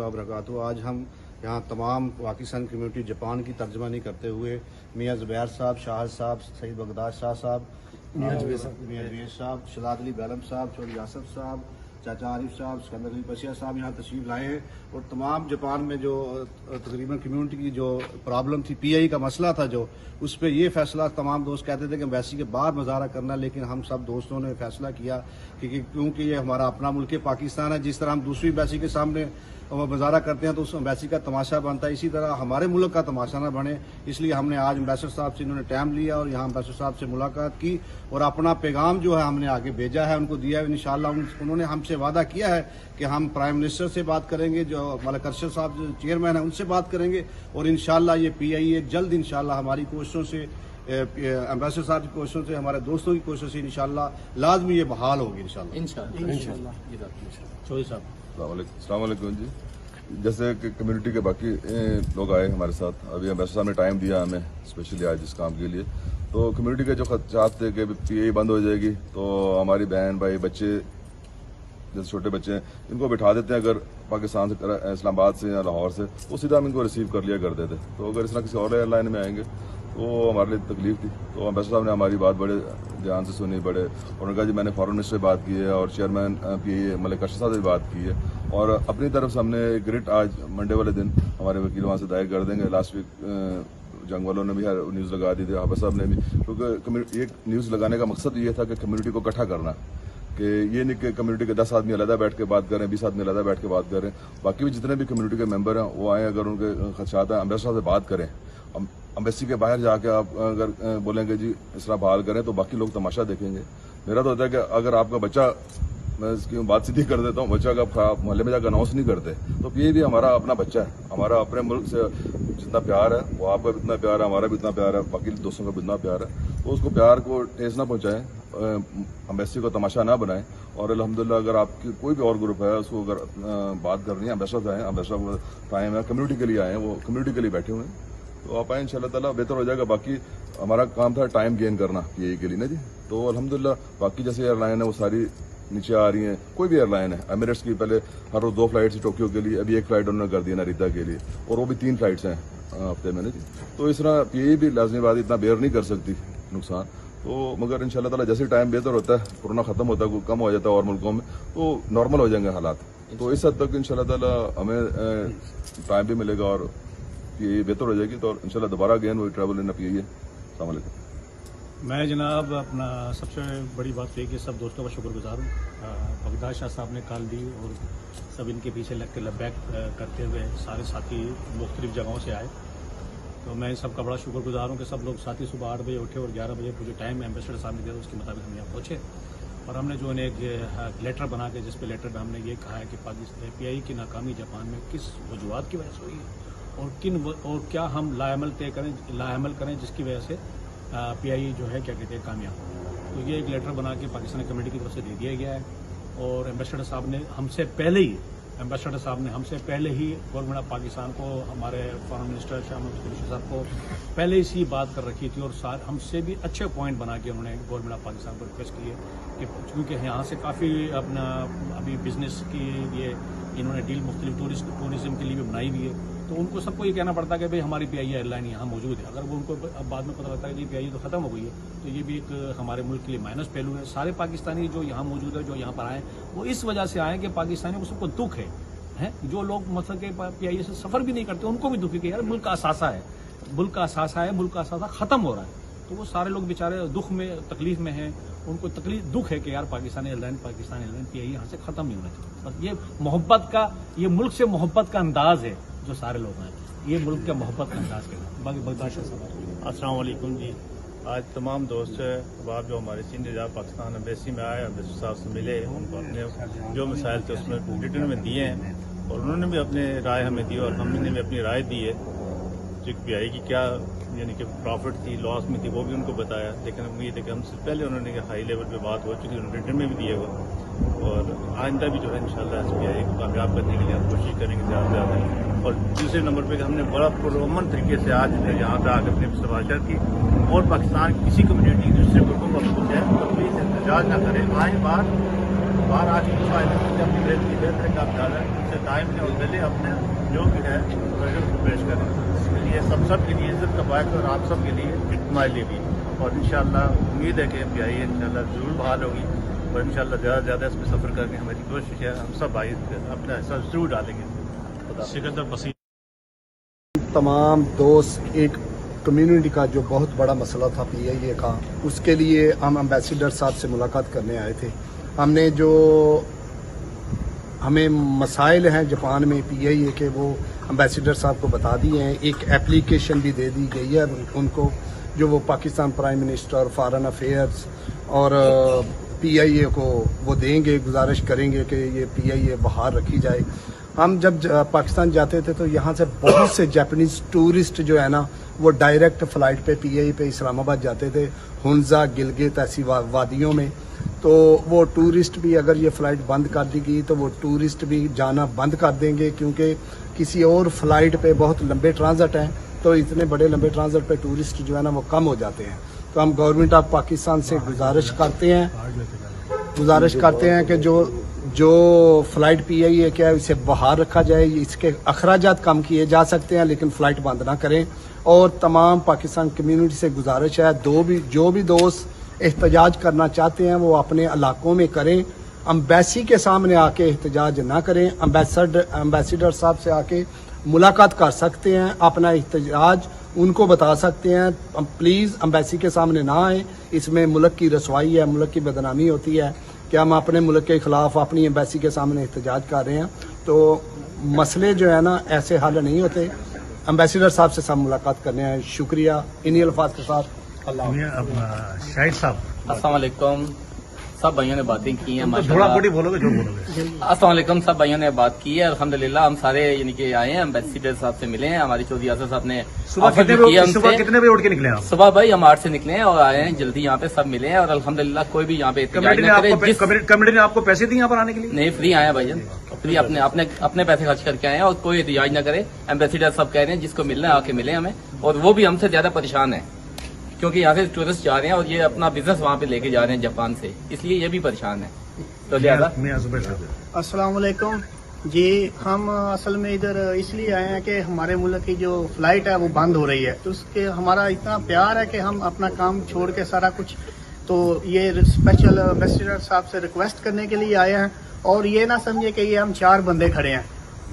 रहमतुल्लाहि व बरकातहू। आज हम यहाँ तमाम पाकिस्तान कम्युनिटी जापान की तर्जमानी करते हुए मियाँ ज़ुबैर साहब, शाहिद साहब, सईद बगदाद शाह साहब, मियाँ जवेद साहब, शहजाद अली बेलम साहब, चौधरी आसफ साहब, चाचा आरिफ साहब, सिकंदर अली बशिया साहब यहाँ तशरीफ लाए हैं और तमाम जापान में जो तकरीबन कम्युनिटी की जो प्रॉब्लम थी, PI का मसला था जो, उस पर ये फैसला तमाम दोस्त कहते थे कि एम्बेसी के बाहर मुज़ाहरा करना, लेकिन हम सब दोस्तों ने फैसला किया क्योंकि ये हमारा अपना मुल्क पाकिस्तान है। जिस तरह हम दूसरी एम्बेसी के सामने मुज़ाहरा करते हैं तो उस एम्बेसी का तमाशा बनता है, इसी तरह हमारे मुल्क का तमाशा ना बने, इसलिए हमने आज एम्बेसडर साहब से इन्होंने टाइम लिया और यहाँ एम्बेसडर साहब से मुलाकात की और अपना पैगाम जो है हमने आगे भेजा है, उनको दिया है। इंशाअल्लाह उन्होंने हमसे वादा किया है कि हम प्राइम मिनिस्टर से बात करेंगे, जो मलिक अरशद साहब जो चेयरमैन है उनसे बात करेंगे और इंशाअल्लाह ये PIA जल्द इंशाअल्लाह हमारी कोशिशों से, एम्बेसडर साहब की कोशिशों से, हमारे दोस्तों की कोशिश से इंशाअल्लाह लाजमी ये बहाल होगी इंशाअल्लाह। चौधरी साहब अस्सलाम वालेकुम जी। जैसे कि कम्युनिटी के बाकी लोग आए हमारे साथ, अभी एम्बेसडर साहब ने टाइम दिया हमें स्पेशली आज इस काम के लिए, तो कम्युनिटी के जो खदशात थे कि PI बंद हो जाएगी तो हमारी बहन भाई बच्चे जैसे छोटे बच्चे हैं इनको बिठा देते हैं, अगर पाकिस्तान से इस्लामाबाद से या लाहौर से, वो सीधा हम इनको रिसीव कर लिया करते थे। तो अगर इस तरह किसी और एयरलाइन में आएंगे तो हमारे लिए तकलीफ थी। तो एम्बेसडर साहब ने हमारी बात बड़े ध्यान से सुनी, बड़े और उन्होंने कहा जी मैंने फॉरेन मिनिस्टर से बात की है और चेयरमैन PIA मलिक अरशद साहब से बात की है और अपनी तरफ से हमने एक रिट आज मंडे वाले दिन हमारे वकील वहाँ से दायर कर देंगे। लास्ट वीक जंग वालों ने भी न्यूज़ लगा दी थी, हाफिज साहब ने भी, क्योंकि एक न्यूज़ लगाने का मकसद ये था कि कम्युनिटी को इकट्ठा करना, कि ये नहीं कि कम्युनिटी के 10 आदमी अलग बैठ के बात करें, 20 आदमी अलग बैठ के बात करें, बाकी भी जितने भी कम्युनिटी के मेंबर हैं वो आए, अगर उनके खदशात हैं एम्बेसडर साहब से बात करें। एम्बेसी के बाहर जाके आप अगर बोलेंगे जी इस तरह बहाल करें तो बाकी लोग तमाशा देखेंगे। मेरा तो होता है कि अगर आपका बच्चा, मैं इसकी बात सीधी कर देता हूँ, बच्चा का आप मोहल्ले में जाकर अनाउंस नहीं करते तो ये भी हमारा अपना बच्चा है, हमारा अपने मुल्क से जितना प्यार है वो आपका भी इतना प्यार है, हमारा भी इतना प्यार है, बाकी दोस्तों का भी इतना प्यार है, तो उसको प्यार को ठेस ना पहुँचाएं, एम्बेसी को तमाशा ना बनाएं। और अल्हम्दुलिल्लाह अगर आपकी कोई भी और ग्रुप है उसको अगर बात करनी है, एम्बेसडर आए, एम्बेसडर को टाइम है, कम्युनिटी के लिए आए हैं, वो कम्युनिटी के लिए बैठे हुए हैं, तो आप आए इंशाल्लाह ताला बेहतर हो जाएगा। बाकी हमारा काम था टाइम गेन करना PI के लिए ना जी, तो अल्हम्दुलिल्लाह बाकी जैसे एयरलाइन है वो सारी नीचे आ रही हैं, कोई भी एयरलाइन है, एमिरेट्स की पहले हर रोज 2 फ्लाइट्स टोक्यो के लिए, अभी 1 फ्लाइट उन्होंने कर दी नारिता के लिए और वो भी 3 फ्लाइट्स हैं हफ्ते में ना जी। तो इस तरह PI भी लाजमी बात इतना बेयर नहीं कर सकती नुकसान, तो मगर इंशाल्लाह ताला जैसे टाइम बेहतर होता है, कोरोना खत्म होता है, कम हो जाता है और मुल्कों में, तो नॉर्मल हो जाएंगे हालात, तो इस हद तक इंशाल्लाह ताला हमें टाइम भी मिलेगा और PI बेहतर हो जाएगी, तो इंशाल्लाह दोबारा अगेन वही ट्रैवल इन PI है। अस्सलाम वालेकुम। मैं जनाब अपना सबसे बड़ी बात ये कि सब दोस्तों का शुक्रगुजार हूँ। बगदाद शाह साहब ने कॉल दी और सब इनके पीछे लग के लबैक करते हुए सारे साथी मुख्तलिफ जगहों से आए, तो मैं सबका बड़ा शुक्रगुजार हूँ कि सब लोग साथी सुबह 8 बजे उठे और 11 बजे जो टाइम एम्बेसडर साहब ने दिया उसके मुताबिक हम यहाँ पहुँचे और हमने जो उन्हें एक लेटर बना के, जिस पे लेटर में हमने ये कहा है कि पाकिस्तान PI की नाकामी जापान में किस वजूहत की वजह से हुई है और क्या हम लाएमल करें जिसकी वजह से PI जो है क्या कहते हैं कामयाब हो। तो ये एक लेटर बना के पाकिस्तानी कमेटी की तरफ से दे दिया गया है और एम्बेसडर साहब ने हमसे पहले ही गवर्नमेंट ऑफ पाकिस्तान को, हमारे फॉरेन मिनिस्टर शाह महमूद कुरैशी साहब को पहले ही सी बात कर रखी थी और हमसे भी अच्छे पॉइंट बना के उन्होंने गवर्नमेंट ऑफ पाकिस्तान को रिक्वेस्ट की है कि क्योंकि यहाँ से काफ़ी अपना अभी बिजनेस के लिए इन्होंने डील मुख्तलिफ टूरिज्म के लिए भी बनाई हुई है, तो उनको सबको ये कहना पड़ता है कि भाई हमारी PI एयरलाइन यहाँ मौजूद है। अगर वो उनको अब बाद में पता लगता है कि PI तो ख़त्म हो गई है, तो ये भी एक हमारे मुल्क के लिए माइनस पहलू है। सारे पाकिस्तानी जो यहाँ मौजूद है, जो यहाँ पर आए, वो इस वजह से आए कि पाकिस्तानियों को सबको दुख है, जो लोग मतलब के PI से सफ़र भी नहीं करते उनको भी दुख है कि यार मुल्क का असासा है, मुल्क का असासा ख़त्म हो रहा है, तो वो सारे लोग बेचारे दुख में, तकलीफ में हैं, उनको दुख है कि यार पाकिस्तानी एयरलाइन PI यहाँ से ख़त्म नहीं होना चाहिए। बस ये मोहब्बत का, ये मुल्क से मोहब्बत का अंदाज़ है जो सारे लोग हैं, ये मुल्क के मोहब्बत का अंदाज़ के लिए। बाकी बगदाद शाह साहब। अस्सलाम वालेकुम जी। आज तमाम दोस्त अहबाब जो हमारे सीनियर जहाँ पाकिस्तान एम्बेसी में आए, एम्बेसडर साहब से मिले, उनको अपने जो मसाइल थे उसमें रिटर्न में दिए हैं और उन्होंने भी अपने राय हमें दी और हमने भी अपनी राय दी है। जो PI की क्या यानी कि प्रॉफिट थी, लॉस में थी, वो भी उनको बताया, लेकिन उम्मीद है कि हमसे पहले उन्होंने हाई लेवल पे बात हो चुकी है, उन्होंने रिटर्न में भी दिए हुआ और आइंदा भी जो है इंशाल्लाह PI को कामयाब करने के लिए हम कोशिश करेंगे ज़्यादा से ज़्यादा। और दूसरे नंबर पे हमने बड़ा पुरअमन तरीके से आज यहाँ पे आकर अपनी सवालत की और पाकिस्तान किसी कम्युनिटी दूसरे ग्रुपों को पूछा है तो प्लीज़ एहतजाज ना करें, आए बात बाहर आज कुछ अपनी बेहतरी का डाला है, उससे टाइम ने और मिले अपने जो भी है प्रोजेक्ट को पेश करें। इसलिए सब के लिए इज्जत का बायक और आप सब के लिए हमारे लिए भी, और इंशाल्लाह उम्मीद है कि MPI इंशाल्लाह जरूर बहाल होगी और इंशाल्लाह ज़्यादा से ज़्यादा इसमें सफ़र करने हमारी कोशिश है। हम सब भाई अपना हिस्सा जरूर डालेंगे। सिकंदर बसीर तमाम दोस्त एक कम्युनिटी का जो बहुत बड़ा मसला था PIA का, उसके लिए हम एम्बेसडर साहब से मुलाकात करने आए थे। हमने जो हमें मसाइल हैं जापान में PIA के वो एम्बेसडर साहब को बता दिए हैं। एक एप्लीकेशन भी दे दी गई है उनको, जो वो Pakistan prime minister, foreign affairs और PIA को वो देंगे, गुजारिश करेंगे कि ये PIA बहाल रखी जाए। हम जब पाकिस्तान जाते थे तो यहाँ से बहुत से जापानीज टूरिस्ट जो है ना वो डायरेक्ट फ्लाइट पे PIA पे इस्लामाबाद जाते थे, हुंजा, गिलगित ऐसी वादियों में। तो वो टूरिस्ट भी अगर ये फ़्लाइट बंद कर दी गई तो वो टूरिस्ट भी जाना बंद कर देंगे, क्योंकि किसी और फ्लाइट पे बहुत लंबे ट्रांजिट हैं, तो इतने बड़े लंबे ट्रांजिट पे टूरिस्ट जो है ना वो कम हो जाते हैं। तो हम गवर्नमेंट ऑफ पाकिस्तान से गुजारिश करते हैं कि जो फ़्लाइट PIA क्या है इसे बहाल रखा जाए। इसके अखराजात कम किए जा सकते हैं लेकिन फ़्लाइट बंद ना करें। और तमाम पाकिस्तान कम्युनिटी से गुजारिश है, जो भी दोस्त एहतजाज करना चाहते हैं वो अपने इलाकों में करें, एम्बेसी के सामने आके एहतजाज ना करें। एम्बेसडर साहब से आके मुलाकात कर सकते हैं, अपना एहतजाज उनको बता सकते हैं। प्लीज़ एम्बेसी के सामने ना आए, इसमें मुल्क की रसवाई है, मुल्क की बदनामी होती है कि हम अपने मुल्क के ख़िलाफ़ अपनी एम्बेसी के सामने एहतजाज कर रहे हैं। तो मसले जो है ना ऐसे हल नहीं होते। एम्बेसडर साहब से सब मुलाकात करने हैं। शुक्रिया। इन्हीं अल्फाज के साथ शाहिद साहब। अस्सलाम वालेकुम। सब भाइयों ने बातें की हैं, थोड़ा बड़ी बोलोगे, जो बोलोगे। अस्सलाम वालेकुम। सब भाइयों ने बात की है, अल्हम्दुलिल्लाह। हम सारे यानी कि आए हैं, एम्बेसडर साहब से मिले हैं, हमारी चौधरी आसर साहब ने सुबह कितने बजे उठ के निकले आप? सुबह भाई हम 8 से निकले हैं और आए हैं जल्दी यहाँ पे सब मिले हैं, और अल्हम्दुलिल्लाह कोई भी यहाँ पे कम्युनिटी ने आपको पैसे दिए यहाँ पर आने के लिए? नहीं, फ्री आए हैं भाईजान, फ्री अपने पैसे खर्च करके आए हैं, और कोई एहतजाज न करे। एम्बेसडर सब कह रहे हैं जिसको मिलना है आके मिले हमें, और वो भी हमसे ज्यादा परेशान है क्योंकि यहाँ से टूरिस्ट जा रहे हैं और ये अपना बिजनेस वहाँ पे लेके जा रहे हैं जापान से, इसलिए ये भी परेशान है। तो लिहाजा अस्सलाम वालेकुम जी। हम असल में इधर इसलिए आए हैं कि हमारे मुल्क की जो फ्लाइट है वो बंद हो रही है, तो उसके हमारा इतना प्यार है कि हम अपना काम छोड़ के सारा कुछ, तो ये स्पेशल एम्बेसडर साहब से रिक्वेस्ट करने के लिए आए हैं। और ये ना समझे कि ये हम 4 बंदे खड़े हैं,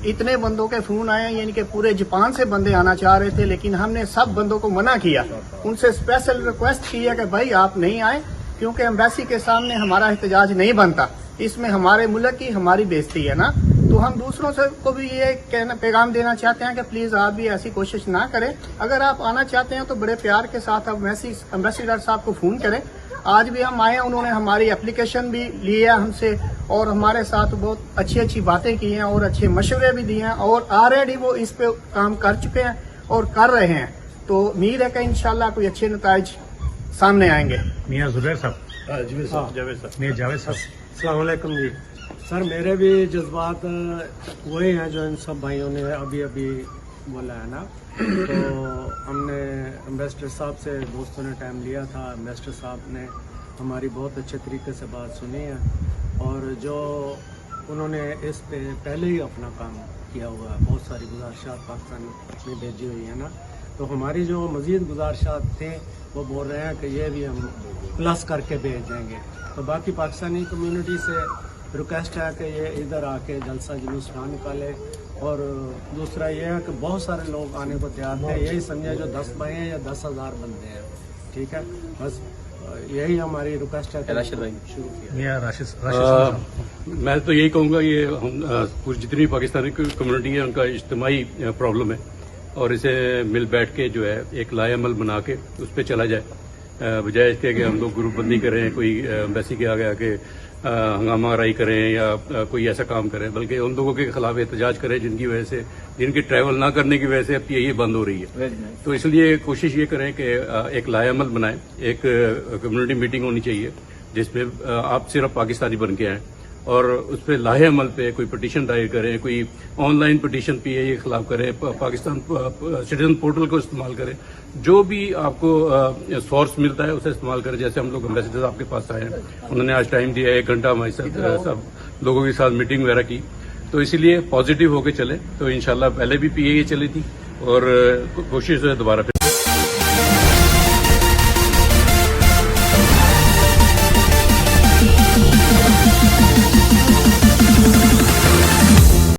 इतने बंदों के फोन आए हैं, यानी कि पूरे जापान से बंदे आना चाह रहे थे, लेकिन हमने सब बंदों को मना किया। उनसे स्पेशल रिक्वेस्ट की है कि भाई आप नहीं आए, क्योंकि एम्बेसी के सामने हमारा एहतजाज नहीं बनता, इसमें हमारे मुल्क की हमारी बेइज्जती है ना। तो हम दूसरों से को भी ये पैगाम देना चाहते हैं कि प्लीज आप भी ऐसी कोशिश ना करें। अगर आप आना चाहते हैं तो बड़े प्यार के साथ आप एम्बेसडर साहब को फोन करें। आज भी हम आए हैं, उन्होंने हमारी एप्लीकेशन भी ली है हमसे, और हमारे साथ बहुत अच्छी बातें की हैं और अच्छे मशवरे भी दिए हैं, और ऑलरेडी वो इस पे काम कर चुके हैं और कर रहे हैं। तो उम्मीद है कि इंशाल्लाह कोई अच्छे नताइज सामने आएंगे। मियां जुबैर साहब। जावेद साहब। मियां जावेद साहब। अस्सलाम वालेकुम जी। सर मेरे भी जज्बात वही हैं जो इन सब भाइयों ने अभी बोला है ना। तो हमने एम्बेसडर साहब से दोस्तों ने टाइम लिया था, एम्बेसडर साहब ने हमारी बहुत अच्छे तरीके से बात सुनी है, और जो उन्होंने इस पे पहले ही अपना काम किया हुआ है, बहुत सारी गुजारिशात पाकिस्तान में भेजी हुई है ना। तो हमारी जो मज़ीद गुजारिशात थे वो बोल रहे हैं कि ये भी हम प्लस करके भेज देंगे। तो बाकी पाकिस्तानी कम्युनिटी से रिक्वेस्ट है कि ये इधर आके जलसा जुलूस ना निकाले। और दूसरा ये है कि बहुत सारे लोग आने को तैयार थे, यही समझे जो 10 भाई हैं या 10,000 बंदे हैं, ठीक है। बस यही हमारी रिक्वेस्ट है। राशिद भाई शुरू किया। मियां राशिद। मैं तो यही कहूँगा ये हम पूरी जितनी पाकिस्तानी कम्युनिटी है उनका इज्तिमाई प्रॉब्लम है, और इसे मिल बैठ के जो है एक लाएअमल बना के उस पर चला जाए, बजाय इसके कि हम लोग ग्रुप बंदी करें, कोई एम्बेसी के आगे आके हंगामा राई करें या कोई ऐसा काम करें, बल्कि उन लोगों के खिलाफ एहतजाज करें जिनकी वजह से, जिनकी ट्रैवल ना करने की वजह से अब PIA बंद हो रही है। तो इसलिए कोशिश ये करें कि एक लाएअमल बनाएं, एक कम्युनिटी मीटिंग होनी चाहिए जिसमें आप सिर्फ पाकिस्तानी बन के आएँ, اور اس پہ لاہے عمل پہ کوئی پٹیشن دائر کریں, کوئی آن لائن پٹیشن پی اے کے خلاف کریں, پاکستان سٹیزن پورٹل کو استعمال کریں, جو بھی آپ کو سورس ملتا ہے اسے استعمال کریں. جیسے ہم لوگ امبیسڈر آپ کے پاس آئے ہیں, انہوں نے آج ٹائم دیا 1 گھنٹہ ہمارے ساتھ سب لوگوں کے ساتھ میٹنگ وغیرہ کی, تو اسی لیے پازیٹیو ہو کے چلے. تو انشاءاللہ پہلے بھی پی اے چلی تھی اور کوشش ہے دوبارہ پھر